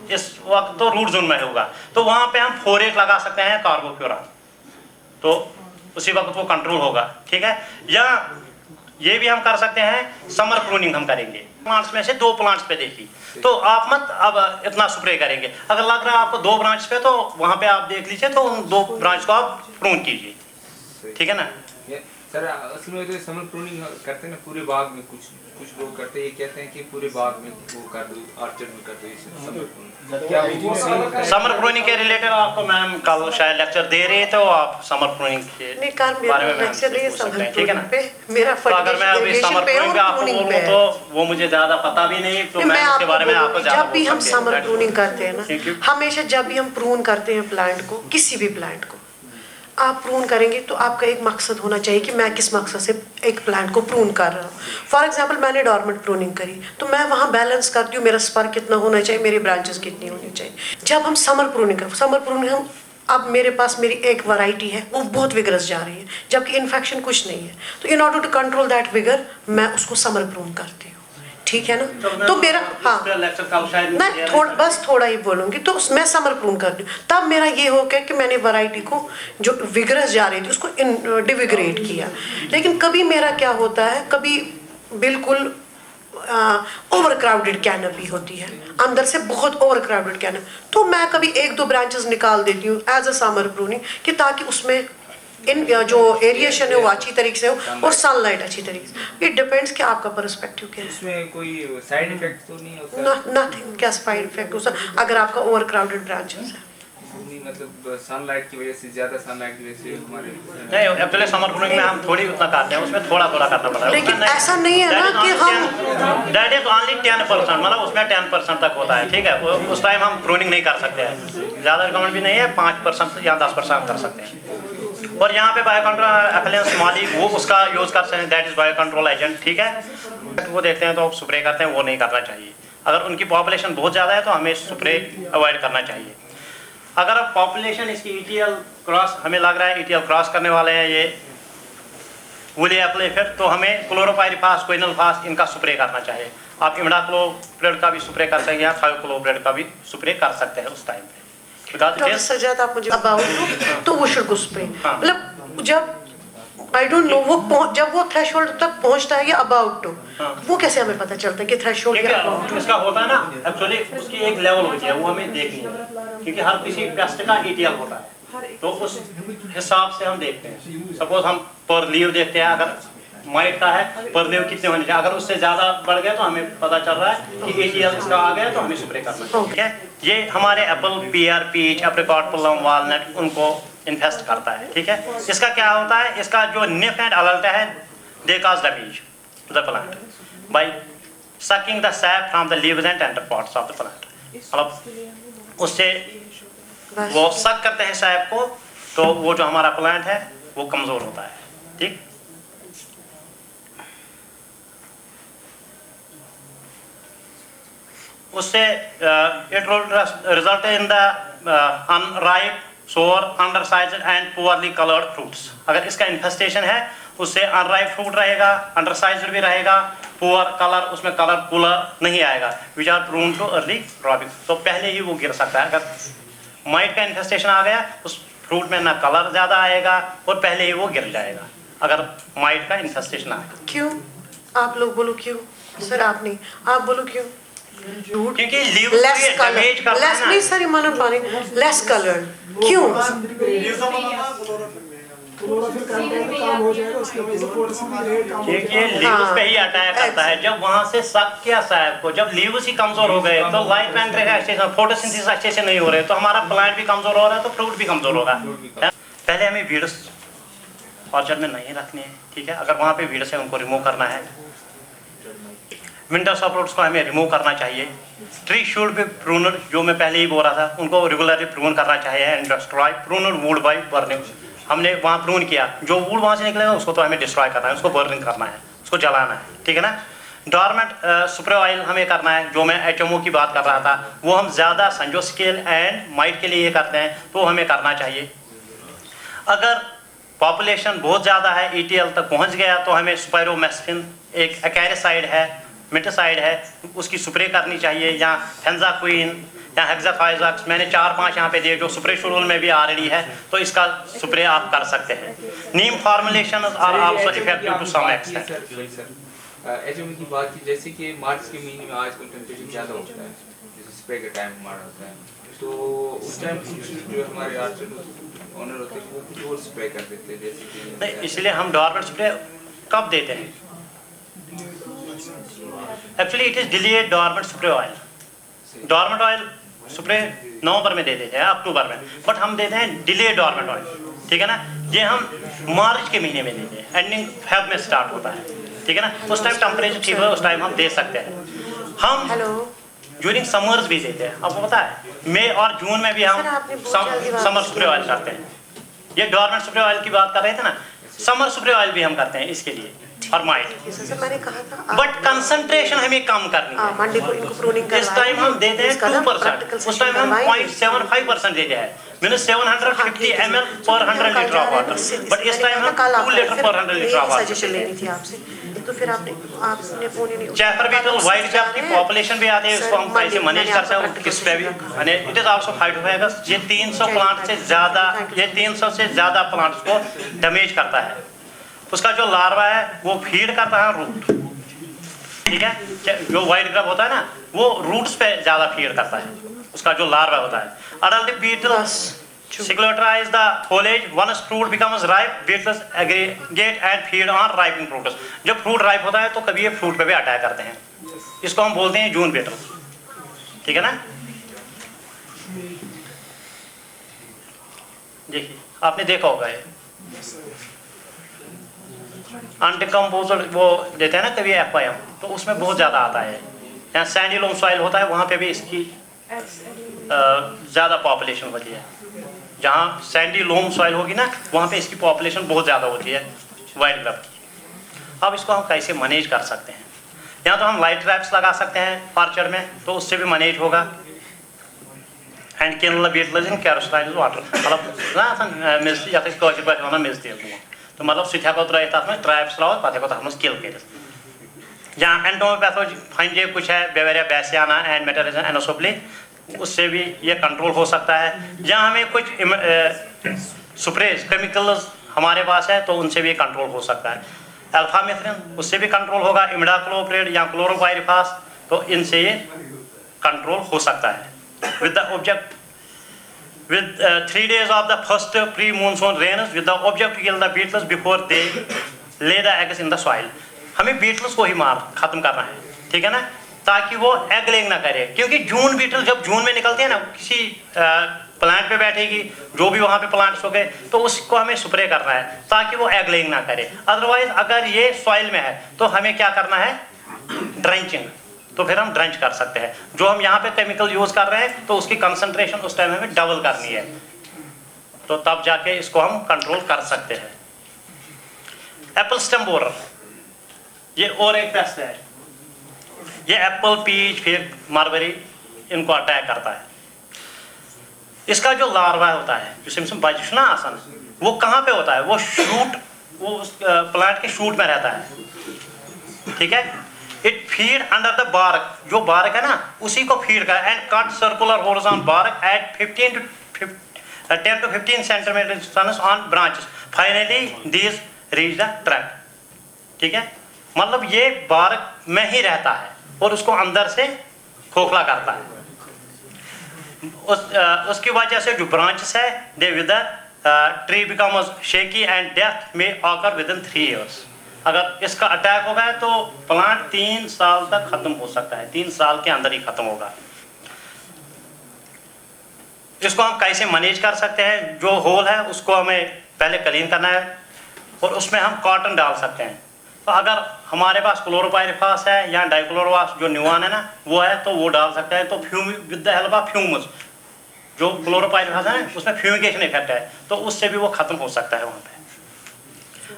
इस वक्त तो रूट जोन में होगा तो वहाँ पे हम 4-8 लगा सकते हैं कार्बोफ्यूरान, तो उसी वक्त वो कंट्रोल होगा, ठीक है। या ये भी हम कर सकते हैं समर प्रूनिंग हम करेंगे, प्लांट्स में से 2 प्लांट्स पे देखी तो आप मत अब इतना स्प्रे करेंगे। अगर लग रहा है आपको 2 ब्रांच पे तो वहाँ पे आप देख लीजिए, तो उन 2 ब्रांच को आप प्रून कीजिए, ठीक है ना। सर असल में तो समर प्रूनिंग करते हैं ना पूरे बाग में, कुछ लोग करते हैं, ये कहते हैं कि पूरे बाग में वो कर दो, ऑर्चर्ड में कर दो समर प्रूनिंग। क्या वो सही? समर प्रूनिंग के रिलेटेड आपको मैम कल शायद लेक्चर दे रहे थे, तो आप समर प्रूनिंग के बारे में लेक्चर दे सकते हैं, ठीक है ना। मेरा तो अगर मैं अभी समर प्रूनिंग पे आपको बोलूं तो वो मुझे ज्यादा पता भी नहीं, तो मैं उसके बारे में आपको जब भी हम समर प्रूनिंग करते हैं ना, हमेशा जब भी हम प्रून करते हैं प्लांट को, किसी भी प्लांट को आप प्रून करेंगे तो आपका एक मकसद होना चाहिए कि मैं किस मकसद से एक प्लांट को प्रून कर रहा हूँ। फॉर एग्जांपल मैंने डॉर्मेंट प्रूनिंग करी तो मैं वहाँ बैलेंस करती हूँ, मेरा स्पर कितना होना चाहिए, मेरी ब्रांचेस कितनी होनी चाहिए। जब हम समर प्रूनिंग अब मेरे पास मेरी एक वैरायटी है, वो बहुत विगरस जा रही है, जबकि इन्फेक्शन कुछ नहीं है, तो in order to control that vigour मैं उसको समर प्रून करती हूँ, ठीक है ना। तो मेरा मैं बस थोड़ा ही बोलूँगी, तो मैं समर प्रून करती हूँ, तब मेरा ये हो गया कि मैंने वैरायटी को जो विगरस जा रही थी उसको डिविग्रेड किया। लेकिन कभी मेरा क्या होता है, कभी बिल्कुल ओवर क्राउडेड कैनपी होती है, अंदर से बहुत ओवर क्राउडेड कैनपी, तो मैं कभी 1-2 ब्रांचेस निकाल देती हूँ एज अ समर प्रूनिंग, कि ताकि उसमें इन जो एरिएशन है वो अच्छी तरीके से हो और सनलाइट अच्छी तरीके से। इट डिपेंड्स कि आपका पर्सपेक्टिव क्या है। इसमें कोई साइड इफेक्ट तो नहीं होता? नथिंग, क्या साइड इफेक्ट हो सकता अगर आपका ओवर क्राउडेड ब्रांचेस है? मतलब सनलाइट की वजह से, ज्यादा सनलाइट की वजह से हमारे नहीं, एक्चुअली समर प्रूनिंग में हम थोड़ी उतना करते हैं, उसमें थोड़ा करना पड़ता है। लेकिन ऐसा नहीं है ना कि हम दैट इज ओनली 10%, मतलब उसमें 10% तक होता है, ठीक है। उस टाइम हम प्रूनिंग नहीं कर सकते हैं, ज़्यादा रिकमेंड भी नहीं है, 5% या 10% कर सकते हैं। और यहाँ पे बायो कंट्रोल एफिलियंस माली वो उसका यूज़ कर सकते हैं, that is bio control agent, ठीक है। वो देखते हैं तो स्प्रे करते हैं, वो नहीं करना चाहिए। अगर उनकी पॉपुलेशन बहुत ज़्यादा है तो हमें स्प्रे अवॉइड करना चाहिए। अगर अब पॉपुलेशन इसकी ETL क्रॉस, हमें लग रहा है ETL क्रॉस करने वाले हैं ये वुली एप्पल इफेक्ट, तो हमें क्लोरोपाइरिफास, क्विनलफास इनका स्प्रे करना चाहिए। आप इमिडाक्लोप्रिड का भी स्प्रे कर सकते हैं या थायोक्लोप्रिड का भी स्प्रे कर सकते हैं उस टाइम पे। डॉक्टर सजाद, आप मुझे अबाउट तो वो शुड स्प्रे, मतलब जब आई डोंट नो वो जब वो थ्रेशोल्ड तक पहुंचता है या अबाउट टू, वो कैसे हमें पता चलता है कि थ्रेशोल्ड या अबाउट? इसका होता है ना, एक्चुअली उसकी एक लेवल होती है, वो हमें देखनी है, क्योंकि हर किसी पेस्ट का ETL होता है, तो उस हिसाब से हम देखते हैं। सपोज हम पर लीव देखते हैं, अगर माइट का है पर लीव कितने होने चाहिए, अगर उससे ज्यादा बढ़ गया तो हमें पता चल रहा है कि ETL इसका आ गया, तो हमें स्प्रे करना है, ठीक है। ये हमारे apple, pear, peach, apricot, plum, walnut उनको इन्फेस्ट करता है, ठीक है। इसका क्या होता है, इसका जो निफ एंड अडल्ट है, they cause damage to the plant by sucking the sap from the leaves and tender parts of the plant. मतलब उससे वो सक करते हैं सैप को, तो वो जो हमारा प्लांट है वो कमजोर होता है, ठीक। उससे it result in the unripe, सोर, undersized and poorly coloured fruits. अगर इसका इन्फेस्टेशन है उससे अनराइप फ्रूट रहेगा, अंडरसाइज्ड भी रहेगा, पुअर कलर, उसमें कलर कूलर नहीं आएगा, which are prone to early dropping, तो पहले ही वो गिर सकता है। अगर माइट का इन्फेस्टेशन आ गया उस फ्रूट में ना कलर ज़्यादा आएगा और पहले ही वो गिर जाएगा, अगर माइट का इन्फेस्टेशन आएगा। क्यों? आप लोग बोलो क्यों? सर आप नहीं, आप बोलो क्यों? क्योंकि लीव डैमेज करता है ना। लेस नहीं सर, इमान पानी लेस कलर्ड क्यों? देखिए लीव्स पे ही अटैक करता है, जब वहां से सक किया सैप को, जब लीव्स ही कमजोर हो गए तो लाइट पेनिट्रेशन, फोटोसिंथेसिस अच्छे से नहीं हो रहे, तो हमारा प्लांट भी कमजोर हो रहा है, तो फ्रूट भी कमजोर होगा। पहले हमें वीड्स ऑर्चर्ड में नहीं रखने हैं, ठीक है। अगर वहाँ पे वीड्स है उनको रिमूव करना है। विंटर सपोर्ट्स को हमें रिमूव करना चाहिए। ट्री शुड बी प्रूनड, जो मैं पहले ही बोल रहा था, उनको रेगुलरली प्रून करना चाहिए and destroy pruned wood by burning. हमने वहाँ प्रून किया, जो वुड वहाँ से निकलेगा उसको तो हमें डिस्ट्रॉय करना है, उसको बर्निंग करना है, उसको जलाना है, ठीक है ना। डॉर्मेंट स्प्रे ऑयल हमें करना है, जो मैं HMO की बात कर रहा था, वो हम ज़्यादा संजो स्केल एंड माइट के लिए करते हैं, तो हमें करना चाहिए। अगर पॉपुलेशन बहुत ज़्यादा है, ETL तक पहुँच गया, तो हमें स्पायरोमेस्टिन, एक एक्रेसाइड है, मिटासाइड है, उसकी स्प्रे करनी चाहिए, या फेंजाक्विन या हेक्साथाइजॉक्स, मैंने 4-5 यहाँ पे दिए जो स्प्रे शेड्यूल में भी ऑलरेडी है, तो इसका स्प्रे आप कर सकते हैं। Neem formulation are also effective to some extent. HMO की बात की, जैसे कि मार्च के महीने में आजकल टेम्परेचर ज़्यादा होता है, जैसे स्प्रे का टाइम हमारा होता है, तो उस टाइम जो हमारे ओनर होते हैं वो कुछ और स्प्रे कर देते हैं, जैसे कि नहीं, इसलिए हम डॉर्मेंट स्प्रे कब देते हैं? Actually it is delayed dormant spray oil. Dormant oil spray नवंबर में दे देते हैं, अक्टूबर में, बट हम देते हैं डिलेड डॉर्मेंट ऑयल, ठीक है ना। ये हम मार्च के महीने में देते हैं, एंडिंग फेब में स्टार्ट होता है, ठीक है ना। उस टाइम टेम्परेचर ठीक है, उस टाइम हम दे सकते हैं। हम ड्यूरिंग समर्स भी देते हैं, आपको पता है मई और जून में भी हम समर स्प्रे ऑयल करते हैं। ये डॉर्मेंट स्प्रे ऑयल की बात कर रहे थे ना, समर स्प्रे ऑयल भी हम करते हैं इसके लिए, फरमाइट, जैसे मैंने कहा था बट कंसंट्रेशन हमें कम करनी है। मंडे को इनको प्रूनिंग इस टाइम हम देते हैं 2%, उस टाइम हम 0.75% देते हैं, मीन्स 750 ml पर 100 लीटर ऑफ वाटर, बट इस टाइम हम 2 लीटर पर 100 लीटर ऑफ वाटर। सजेशन लेनी थी आपसे, तो फिर आपने फोन ही नहीं उठाया। चैफर बीटल, व्हाइट कैप की पॉपुलेशन भी आती है, इसको हम कैसे मैनेज कर सकते हैं, किस पे भी, यानी इट इज आल्सो फाइटोफैगस। ये 300 प्लांट से ज़्यादा, ये 300 से ज़्यादा प्लांट्स को डैमेज करता है। उसका जो लार्वा है वो फीड करता है रूट, ठीक है, जो व्हाइट ग्रब होता है ना वो रूट्स पे ज़्यादा फीड करता है, उसका जो लार्वा होता है। Adult beetles Sclerotize the foliage. Once fruit becomes ripe, beetles aggregate and feed on ripening fruits. जब फ्रूट राइप होता है तो कभी ये फ्रूट पे भी अटैक करते हैं, इसको हम बोलते हैं जून बीटल, ठीक है ना। देखिए आपने देखा होगा ये अनडिकम्पोज्ड वो देते हैं ना कभी FIM, तो उसमें बहुत ज़्यादा आता है। यहाँ सैंडी लोम सॉइल होता है, वहाँ पे भी इसकी ज़्यादा पॉपुलेशन होती है। जहाँ सैंडी लोम सॉइल होगी ना वहाँ पे इसकी पॉपुलेशन बहुत ज़्यादा होती है वाइल्ड ग्रब की। अब इसको हम कैसे मैनेज कर सकते हैं? यहाँ तो हम लाइट ट्रैप्स लगा सकते हैं ऑर्चर्ड में, तो उससे भी मैनेज होगा। And kill beetles in kerosene water, मतलब मिस या कौशल पे वनान मिस दिया तो मतलब सह हेको त्रित तथ में ट्रैप्स लाओ पे हेको तथ में किल कर। जहाँ एंटोमोपैथोलॉजी फंजे कुछ है, बेवेरिया बैसियाना एंड मेटारिज्म एनोसोप्ली, उससे भी ये कंट्रोल हो सकता है। जहाँ हमें कुछ स्प्रेज केमिकल्स हमारे पास है तो उनसे भी कंट्रोल हो सकता है। अल्फामिथ्रिन, उससे भी कंट्रोल होगा। इमिडाक्लोप्रिड या क्लोरोपाइरिफास, तो इनसे ये कंट्रोल हो सकता है। With the object with 3 days of the first pre-monsoon rains with the object to kill the beetles before they lay the eggs in the soil। हमें बीटल्स को ही खत्म करना है, ठीक है ना, ताकि वो एग लेंग ना करे। क्योंकि जून बीटल जब जून में निकलती है ना, किसी प्लांट पे बैठेगी, जो भी वहाँ पे प्लांट्स हो गए, तो उसको हमें स्प्रे करना है ताकि वो एग लेंग ना करे। अदरवाइज अगर ये सॉइल में है तो हमें क्या करना है, ड्रेंचिंग, तो फिर हम ड्रेंच कर सकते हैं। जो हम यहाँ पे केमिकल यूज कर रहे हैं तो उसकी कंसंट्रेशन उस टाइम हमें डबल करनी है, तो तब जाके इसको हम कंट्रोल कर सकते हैं। एप्पल स्टेम बोरर, ये और एक पेस्ट है, ये एप्पल, पीच, फिर मलबेरी, इनको अटैक करता है। इसका जो लार्वा होता है, जो सिम्पसन बच ना आसन, वो कहाँ पे होता है, वो शूट, वो प्लांट के शूट में रहता है, ठीक है। It feed under the bark, जो बार्क है ना उसी को फीड कर, and cut circular horizontal bark at 10 to 15 centimetres on branches, finally these reach the trunk, ठीक है। मतलब ये बार्क में ही रहता है और उसको अंदर से खोखला करता है। उसकी वजह से जो ब्रांचेस है they wither, tree becomes shaky and death में ऑकर विद इन 3 years। अगर इसका अटैक हो गया तो प्लांट 3 साल तक खत्म हो सकता है, 3 साल के अंदर ही खत्म होगा। इसको हम कैसे मैनेज कर सकते हैं? जो होल है उसको हमें पहले क्लीन करना है और उसमें हम कॉटन डाल सकते हैं। तो अगर हमारे पास क्लोरोपाइरिफास है या डाइक्लोरोवास जो न्यूआन है ना वो है तो वो डाल सकते हैं। तो विद द हेल्प ऑफ फ्यूमस, जो क्लोरोपाइरिफास है उसमें फ्यूमिगेशन इफेक्ट है, तो उससे भी वो खत्म हो सकता है वहाँ पे।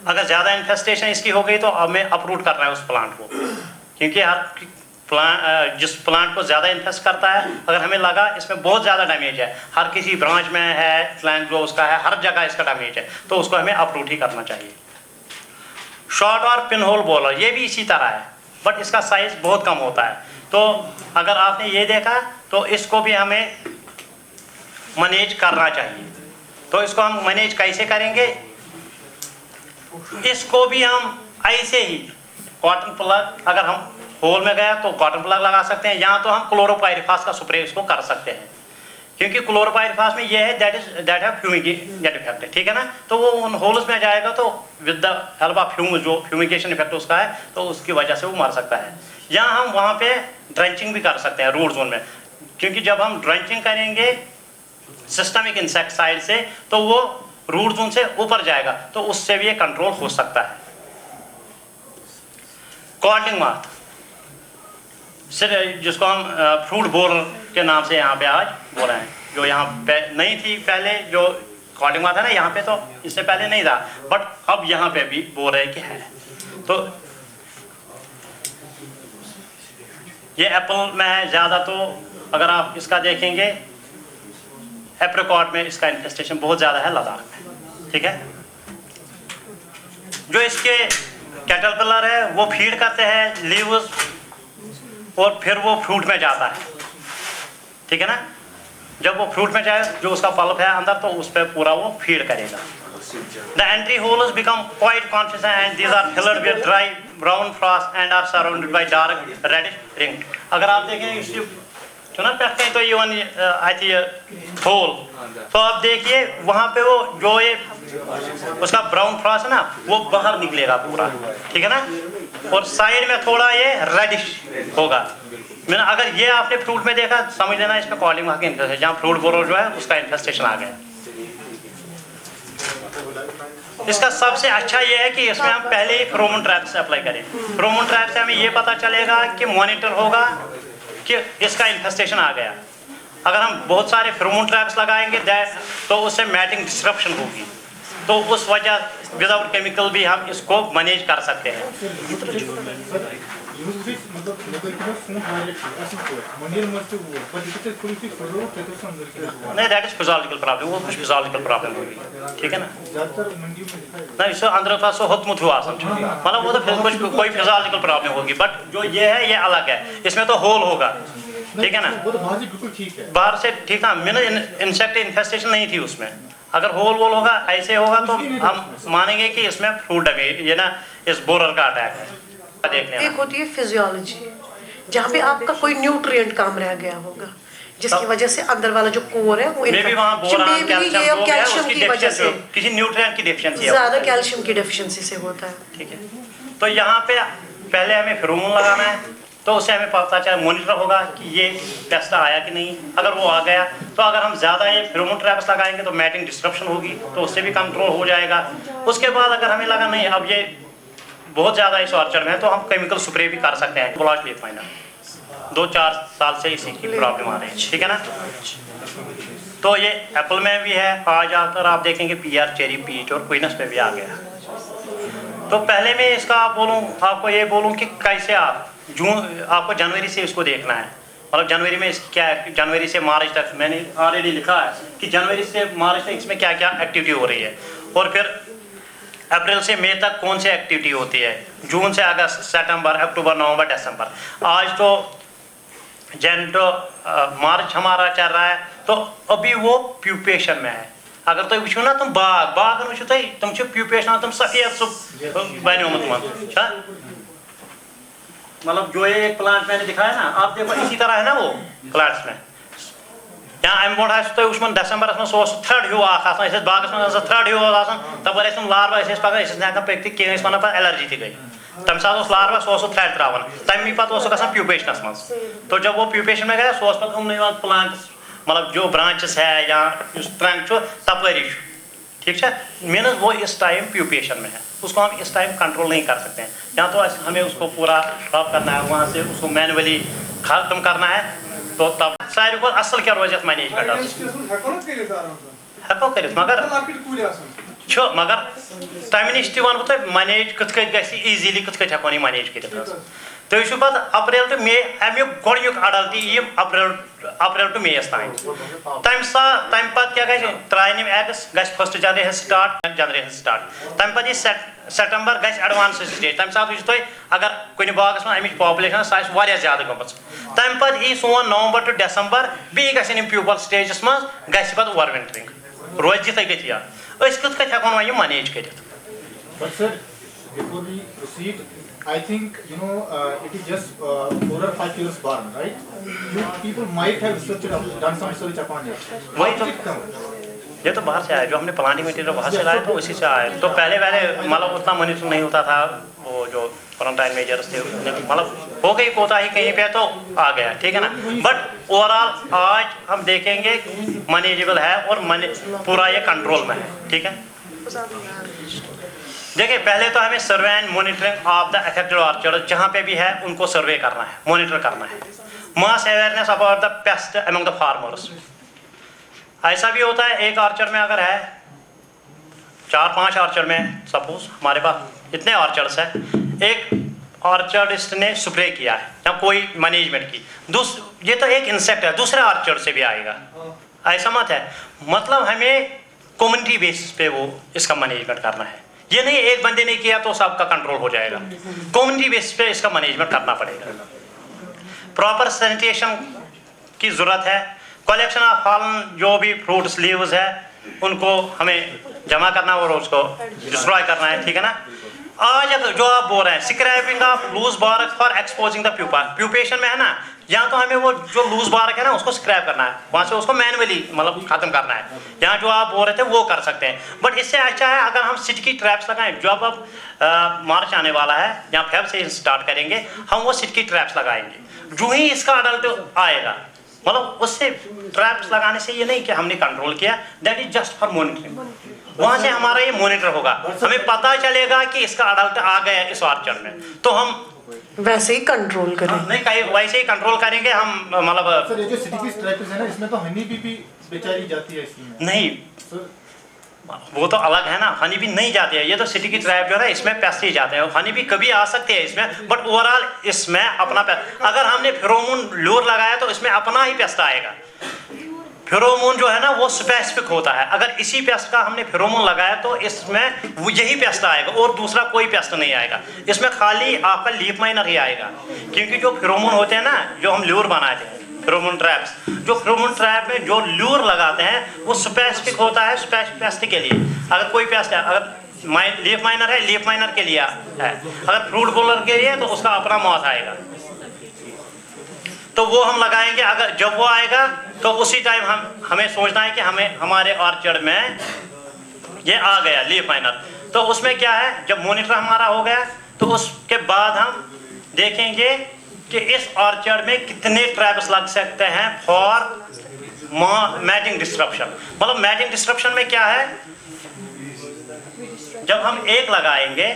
अगर ज़्यादा इन्फेस्टेशन इसकी हो गई तो हमें अपरूट करना है उस प्लांट को, क्योंकि हर प्लांट, जिस प्लांट को ज़्यादा इन्फेस्ट करता है, अगर हमें लगा इसमें बहुत ज़्यादा डैमेज है, हर किसी ब्रांच में है, प्लांट जो उसका है हर जगह इसका डैमेज है, तो उसको हमें अपरूट ही करना चाहिए। शॉर्ट और पिन होल बॉलर, ये भी इसी तरह है बट इसका साइज बहुत कम होता है। तो अगर आपने ये देखा तो इसको भी हमें मैनेज करना चाहिए। तो इसको हम मैनेज कैसे करेंगे? इसको भी हम ऐसे ही कॉटन प्लग, अगर हम होल में गया तो कॉटन प्लग लगा सकते हैं, यहाँ तो हम क्लोरोपाइरिफास का स्प्रे इसको कर सकते हैं, क्योंकि क्लोरोपाइरिफास में ये है दैट है फ्यूमिगेशन इफेक्ट, ठीक है ना। तो वो उन होल्स में जाएगा तो with the help of fume, जो फ्यूमिगेशन इफेक्ट उसका है, तो उसकी वजह से वो मर सकता है। या हम वहाँ पे ड्रेंचिंग भी कर सकते हैं रूट जोन में, क्योंकि जब हम ड्रेंचिंग करेंगे सिस्टमिक इंसेक्टिसाइड से तो वो रूट जोन से ऊपर जाएगा, तो उससे भी ये कंट्रोल हो सकता है। कॉर्डिंग माथ, जिसको हम फ्रूट बोरर के नाम से यहाँ पे आज बोल रहे हैं, जो यहाँ पे नहीं थी पहले, जो कॉर्डिंग माथ है ना यहाँ पे, तो इससे पहले नहीं था, बट अब यहाँ पे भी बोल रहे कि है। तो ये एप्पल में है ज़्यादा, तो अगर आप इसका देखेंगे एप्रिकॉट में इसका इन्फेस्टेशन बहुत ज़्यादा है लद्दाख में, ठीक है। जो इसके कैटरपिलर है वो फीड करते हैं लीव्स और फिर वो फ्रूट में जाता है, ठीक है ना। जब वो फ्रूट में जाए, जो उसका पल्प है अंदर, तो उस पर पूरा वो फीड करेगा। The entry holes become quite conscious and these are filled with dry brown frost and are surrounded by dark reddish ring. अगर आप देखें इसकी चुना पहनते हैं तो ये वन आती है होल, तो आप देखिए वहाँ पे वो जो ये उसका ब्राउन फ्रॉस्ट है ना वो बाहर निकलेगा पूरा, ठीक है ना। और साइड में थोड़ा ये रेडिश होगा। मैंने अगर ये आपने फ्रूट में देखा, समझ लेना इसमें कॉलिंग का इन्फेस्टेशन, जहाँ फ्रूट बोरो जो है उसका इन्फेस्टेशन आ गया। इसका सबसे अच्छा ये है कि इसमें हम पहले ही फेरोमोन ट्रैप से अप्लाई करें। फेरोमोन ट्रैप से हमें ये पता चलेगा कि मॉनिटर होगा कि इसका इन्फेस्टेशन आ गया। अगर हम बहुत सारे फेरोमोन ट्रैप्स लगाएंगे तो उससे मैटिंग डिस्ट्रप्शन होगी, तो उस वजह विदाउट केमिकल भी हम इसको मैनेज कर सकते हैं। नहीं, दैट इज फिजियोलॉजिकल प्रॉब्लम, वो कुछ फिजियोलॉजिकल प्रॉब्लम होगी, ठीक है ना। नहीं, इससे अंदर का सो हतमुत हुआ मतलब वो तो कुछ कोई फिजियोलॉजिकल प्रॉब्लम होगी, बट जो ये है ये अलग है, इसमें तो होल होगा, ठीक है ना। बाहर से ठीक है, मैंने इंसेक्ट इन्फेस्टेशन नहीं थी उसमें। अगर होल वोल होगा ऐसे होगा तो हम मानेंगे कि इसमें फ्रूट डैमेज, ये ना इस बोरर का अटैक है। एक होती है फिजियोलॉजी, जहाँ पे आपका कोई न्यूट्रिएंट कम रह गया होगा, जिसकी वजह से अंदर वाला जो कोर है वो कैल्शियम की वजह से, किसी न्यूट्रिएंट की डेफिशिएंसी, ज्यादा कैल्शियम की डेफिशिएंसी से होता है, ठीक है। तो यहाँ पे पहले हमें फेरोमोन लगाना है, तो उससे हमें पता चला मॉनिटर होगा कि ये पेस्ट आया कि नहीं। अगर वो आ गया तो अगर हम ज़्यादा ये फेरोमोन ट्रैप्स लगाएंगे तो मैटिंग डिस्ट्रप्शन होगी, तो उससे भी कंट्रोल हो जाएगा। उसके बाद अगर हमें लगा नहीं अब ये बहुत ज़्यादा इस ऑर्चर्ड में है, तो हम केमिकल स्प्रे भी कर सकते हैं। ब्लॉच ले फाइनल 2-4 साल से इसी की प्रॉब्लम आ रही है, ठीक है ना। तो ये एप्पल में भी है, आज आकर आप देखेंगे PR, चेरी, पीच और क्वीनस पे भी आ गया। तो पहले मैं इसका आपको ये बोलूँ कि कैसे आपको जनवरी से इसको देखना है, मतलब जनवरी में क्या है, जनवरी से मार्च तक मैंने ऑलरेडी लिखा है कि जनवरी से मार्च तक इसमें क्या क्या एक्टिविटी हो रही है, और फिर अप्रैल से मई तक कौन सी एक्टिविटी होती है, जून से अगस्त, सितंबर, अक्टूबर, नवंबर, दिसंबर। आज तो मार्च हमारा चल रहा है, तो अभी वो प्यूपेशन में है। अगर तुम वो ना तुम बाग वो तुम प्यूपेशन तुम सफेद बनोमुत, मतलब जो ये एक प्लांट मैंने दिखाया ना, आप देखो इसी तरह है ना वो प्लांट्स में। यहाँ अम ब्रोट तुम वुचमन दिसंबर में सो थ्रेड ह्यू बागस में थ्रेड ह्यू तपर तुम लार्वा पकान पकि कह वन पे एलर्जी थी गई, तम साथ लार्वा सो थ्रेड त्रावान, तमी पे प्यूपेशनस मज। तो जब वो प्यूपेशन में गया सो पे प्लांट्स, मतलब जो ब्रांचेस है या ट्रंक तपरी, ठीक है। मीनस वो इस टाइम प्यूपेशन में है, उसको हम इस टाइम कंट्रोल नहीं कर सकते हैं। या तो हमें उसको पूरा ड्रॉप करना है, वहाँ से उसको मैनुअली खत्म करना है, तो तब सारी को असल क्या रोज मैनेजमेंट हेको कर, मगर तम नश वन तो मैनेज कत ईजीली कत हेको मैनेज कर। तुम पे अप्रैल टू मे अमुक गोक अडल्ट यम अप्रैल टू मेस तान, तम पे क्या त्रायन एग्स ग फर्स्ट जनवरी स्टार्ट, तम पे सितंबर ग एडवांस स्टेज, तम सात वो अगर कुछ बागस में अमिच पॉपुलेशन सह ज्यादा गम, तम पे सोन नवंबर टू दिसंबर बी गम प्यूपल स्टेजस मज ग पे ओवर विंटरिंग रोज जित गति कत हेको वो मैनेज कर। I think it is just 4 or 5 years born, right? You people might have done some research upon it. वही तो ये तो बाहर से आया, जो हमने प्लांटिंग मटेरियल बाहर से लाया तो उसी से आया। तो पहले मतलब उतना मॉनिटर नहीं होता था, वो जो क्वारंटाइन मेजर्स थे मतलब हो गई कोताही कहीं पे तो आ गया, ठीक है ना। बट ओवरऑल आज हम देखेंगे मैनेजेबल है और पूरा ये कंट्रोल में है, ठीक है। देखिए पहले तो हमें survey and monitoring of the affected orchard, जहाँ पे भी है उनको सर्वे करना है, मॉनिटर करना है। Mass awareness about the pest among the farmers. ऐसा भी होता है एक ऑर्चर्ड में अगर है 4-5 ऑर्चर्ड में, सपोज हमारे पास इतने ऑर्चर्ड्स हैं, एक ऑर्चर्डिस्ट ने स्प्रे किया है या कोई मैनेजमेंट की, ये तो एक इंसेक्ट है, दूसरे ऑर्चर्ड से भी आएगा, ऐसा मत है। मतलब हमें कम्युनिटी बेसिस पे वो इसका मैनेजमेंट करना है। ये नहीं एक बंदे ने किया तो सबका कंट्रोल हो जाएगा, कम्युनिटी बेसिस पे इसका मैनेजमेंट करना पड़ेगा। प्रॉपर सैनिटेशन की ज़रूरत है। कलेक्शन ऑफ फॉलन जो भी फ्रूट्स लीव्स है उनको हमें जमा करना और उसको डिस्ट्रॉय करना है, ठीक है ना। आज जो आप बोल रहे हैं scraping of loose bark for exposing the pupa, pupation में है ना, यहाँ तो हमें वो जो लूज बार्क है ना उसको स्क्रैप करना है, वहाँ से उसको मैनुअली मतलब खत्म करना है। यहाँ जो आप बोल रहे थे वो कर सकते हैं, बट इससे अच्छा है अगर हम सिटकी ट्रैप्स लगाएं। जो अब मार्च आने वाला है, यहाँ फेब से स्टार्ट करेंगे हम, वो सिटकी ट्रैप्स लगाएंगे। जो ही इसका अडल्ट आएगा, मतलब उससे ट्रैप्स लगाने से ये नहीं कि हमने कंट्रोल किया, that is just for monitoring. वहां से हमारा ये मॉनिटर होगा, हमें पता चलेगा कि इसका अडल्ट आ गया इस ऑर्चर्ड में, तो हम वैसे ही कंट्रोल करें। नहीं कहीं वैसे ही कंट्रोल करेंगे हम। मतलब सर ये जो सिटी की स्ट्रैटेजी है ना, इसमें तो हनी भी बेचारी जाती है इसमें। नहीं वो तो अलग है ना, हनी भी नहीं जाती है। ये तो सिटी की ट्रैप जो है इसमें पेस्ट ही जाते हैं, हनी भी कभी आ सकते हैं इसमें, बट ओवरऑल इसमें अपना पेस्ट। अगर हमने फेरोमोन लूर लगाया तो इसमें अपना ही पेस्ट आएगा। फेरोमोन जो है ना वो स्पेसिफिक होता है, अगर इसी पेस्ट का हमने फेरोमोन लगाया तो इसमें वो यही पेस्ट आएगा और दूसरा कोई पेस्ट नहीं आएगा। इसमें खाली आपका लीफ माइनर ही आएगा, क्योंकि जो फेरोमोन होते हैं ना, जो हम लूर बनाते हैं फेरोमोन ट्रैप्स, जो फेरोमोन ट्रैप में जो लूर लगाते हैं वो स्पेसिफिक होता है स्पेसिफिक पेस्ट के लिए। अगर कोई पेस्ट है, अगर लीफ माइनर है, लीफ माइनर के लिए है, अगर फ्रूट बोलर के लिए तो उसका अपना मॉथ आएगा, तो वो हम लगाएंगे। अगर जब वो आएगा तो उसी टाइम हमें सोचना है कि हमें हमारे ऑर्चर्ड में ये आ गया लीफ माइनर, तो उसमें क्या है, जब मॉनिटर हमारा हो गया तो उसके बाद हम देखेंगे कि इस ऑर्चर्ड में कितने ट्रैप्स लग सकते हैं फॉर मैटिंग डिस्ट्रप्शन। मतलब मैटिंग डिस्ट्रप्शन में क्या है, जब हम एक लगाएंगे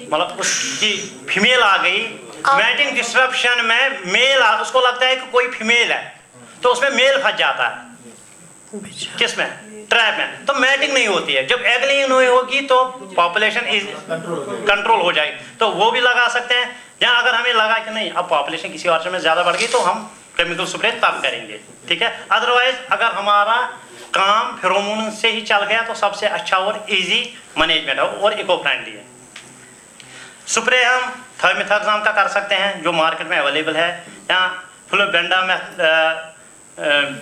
मतलब उसकी फीमेल आ गई, मैटिंग डिस्ट्रप्शन में मेल उसको लगता है कि कोई फीमेल है, तो उसमें मेल फंस जाता है किसमें, ट्रैप में, तो मैटिंग नहीं होती है। जब एगलिंग नहीं होगी तो पॉपुलेशन कंट्रोल हो जाएगी, तो वो भी लगा सकते हैं। या अगर हमें लगा कि नहीं अब पॉपुलेशन किसी ऑर्चर्ड में ज़्यादा बढ़ गई तो हम केमिकल स्प्रे तब करेंगे, ठीक है। अदरवाइज अगर हमारा काम फेरोमोन से ही चल गया तो सबसे अच्छा और इजी मैनेजमेंट है और इको फ्रेंडली है। स्प्रे हम थायोमेथाक्साम का कर सकते हैं जो मार्केट में अवेलेबल है, या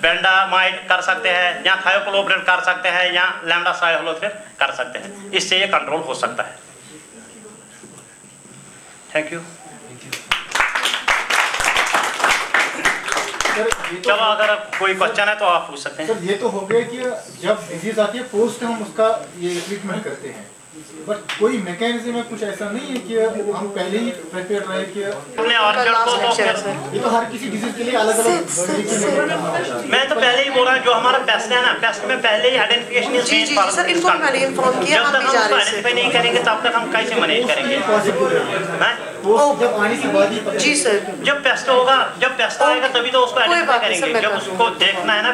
बेंडामाइड कर सकते हैं, या थायोक्लोप्रिड कर सकते हैं, या लैम्डासाइक्लोथ्रिन कर सकते हैं। इससे ये कंट्रोल हो सकता है। Thank you. चलो अगर कोई क्वेश्चन है तो आप पूछ सकते हैं। सर ये तो हो गया कि जब डिजीज आती है पोस्ट हम उसका ये ट्रीटमेंट करते हैं, बट कोई मैकेनिज्म है कुछ ऐसा नहीं है कि हम पहले ही प्रिपेयर रहे कि अपने ऑर्चर्ड को ये तो हर किसी डिजीज के लिए अलग अलग। मैं तो पहले ही बोल रहा हूँ, जो हमारा पेस्ट है ना, पेस्ट में पहले ही आइडेंटिफिकेशन जी जी सर, इनको मैंने इन्फॉर्म किया, जब हम तक भी हम जा उसको रहे हैं। आइडेंटिफाई नहीं करेंगे तब तक हम कैसे मैनेज करेंगे। जब आने के बाद ही जी सर, जब पेस्ट होगा, जब पेस्ट आएगा तभी तो उसको कोई आइडेंटिफाई बात नहीं सर, करेंगे। मैं जब कर उसको देखना है ना,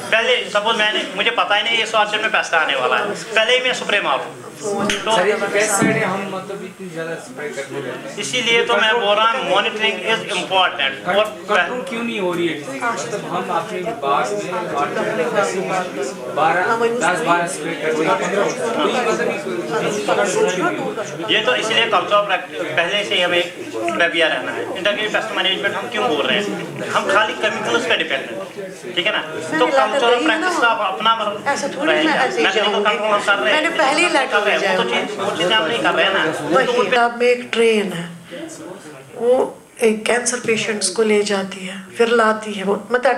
पहले सपोज मुझे पता ही नहीं इस ऑर्चर्ड में पेस्ट आने वाला है, पहले ही मैं स्प्रे मारूं, तो सर ये पेस्टिसाइड हम मतलब इतनी ज्यादा स्प्रे करते रहते हैं, इसीलिए तो मैं बोल रहा हूँ मॉनिटरिंग इज इम्पोर्टेंट। और कंट्रोल क्यों नहीं हो रही है? मतलब हम अपने बाग में 10-12 स्प्रे करते हैं, तो ये मतलब कंट्रोल क्यों नहीं हो रहा? ये तो इसलिए कल्चर पहले से ही हमें प्रेपियर रहना है। इंटीग्रेटेड पेस्ट मैनेजमेंट हम क्यों बोल रहे हैं, हम खाली केमिकल्स पे डिपेंड हैं, ठीक है ना। तो कल्चरल प्रैक्टिस का अपना ऐसा थोड़ी मैं ऐसे ही जाऊंगी, मैंने पहले ही लेटर भेजा है। वो चीज़ हम नहीं कर रहे हैं ना। वही अब में एक ट्रेन है, वो एक कैंसर पेशेंट्स को ले जाती है, फिर लाती है, वो मतलब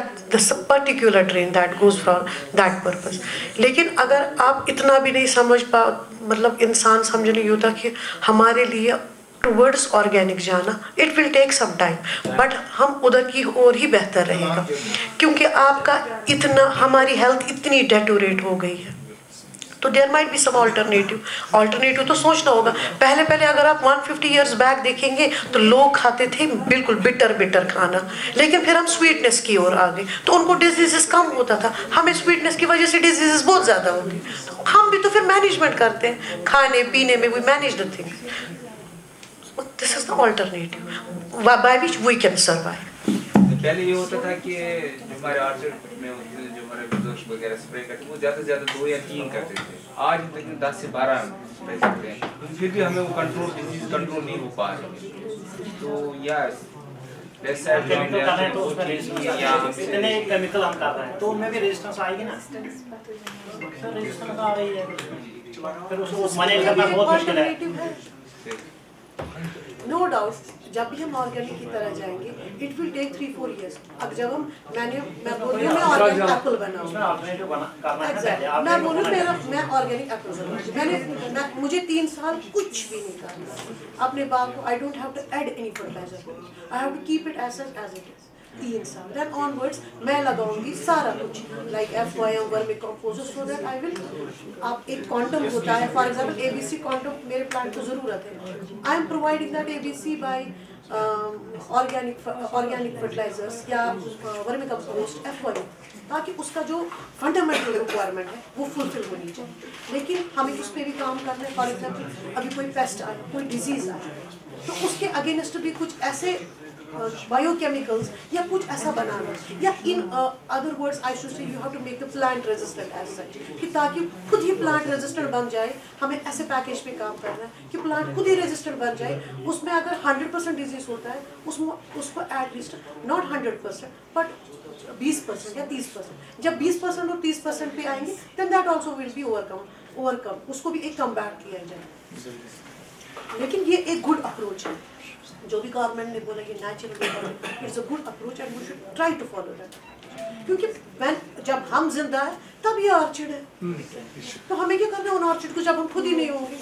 particular train that goes for that purpose. लेकिन अगर आप इतना भी नहीं समझ पा, मतलब इंसान समझ नहीं होता कि हमारे लिए टुवर्ड्स ऑर्गेनिक जाना, it will take some time, but हम उधर की और ही बेहतर रहेगा, क्योंकि आपका इतना, हमारी हेल्थ इतनी डेटोरेट हो गई है, तो there might be some alternative तो सोचना होगा। पहले अगर आप 150 इयर्स बैक देखेंगे तो लोग खाते थे बिल्कुल बिटर खाना, लेकिन फिर हम स्वीटनेस की ओर आ गए, तो उनको डिजीजेस कम होता था, हमें स्वीटनेस की वजह से डिजीजेस बहुत ज़्यादा होती, तो हम भी तो फिर मैनेजमेंट करते हैं खाने पीने में, we manage the things. This is the alternative by which we can survive. पहले ये होता था कि जो हमारे आर्चर्ड में होते हैं, जो हमारे बुजुर्ग वगैरह स्प्रे करते हैं, वो ज़्यादा से ज़्यादा 2 या 3 करते थे। आज हम तकरीबन 10 से 12 स्प्रे करते हैं, फिर भी हमें वो डिजीज कंट्रोल नहीं हो पा रही है। तो यस केमिकल कर रहे हैं तो उसमें रेजिस्टेंस इतने केमिकल हम कर रहे हैं तो उनमें भी रेजिस्टेंस आएगी ना, तो रेजिस्टेंस आ रही है फिर उसको मैनेज करना बहुत मुश्किल है। नो डाउट जब भी हम ऑर्गेनिक की तरह जाएंगे इट विल टेक 3-4 years। अब जब मैं बोल रही हूँ मैं ऑर्गेनिक एप्पल बनाऊंगा, मैं बोलूँ मैं ऑर्गेनिक एप्पल बनाऊंगा, मुझे 3 साल कुछ भी नहीं करना अपने बाग को। I don't have to add any fertilizer, I have to keep it as it is. 3 साल देन ऑनवर्ड्स मैं लगाऊंगी सारा कुछ like FYM vermi compost, so that I will. आप एक क्वांटम होता है फॉर एग्जांपल ABC क्वांटम मेरे प्लांट को जरूरत है, I am providing that ABC by organic fertilizers या वर्मी कंपोस्ट FYM, ताकि उसका जो फंडामेंटल रिक्वायरमेंट है वो फुलफिल होनी चाहिए। लेकिन हमें उस पर भी काम करना है। फॉर एग्जांपल अभी कोई पेस्ट आया, कोई डिजीज आया, तो उसके अगेंस्ट भी कुछ ऐसे बायोकेमिकल्स या कुछ ऐसा बनाना, या in other words I should say you have to make the plant resistant as such, कि ताकि खुद ही प्लांट रेजिस्टेंट बन जाए। हमें ऐसे पैकेज पे काम करना है कि प्लांट खुद ही रेजिस्टेंट बन जाए। उसमें अगर 100% डिजीज होता है उसको एटलीस्ट नॉट 100% बट 20% या 30%, जब 20% और 30% पे आएंगे then that also will be overcome, उसको भी एक कम्बैट किया जाए। लेकिन ये एक गुड अप्रोच है जो भी गवर्नमेंट ने बोला, ये natural it's a good approach and we should try to follow that. क्योंकि जब हम जिंदा है तब ये ऑर्चिड है, तो हमें क्या करना है उन ऑर्चिड को जब हम खुद ही नहीं होंगे।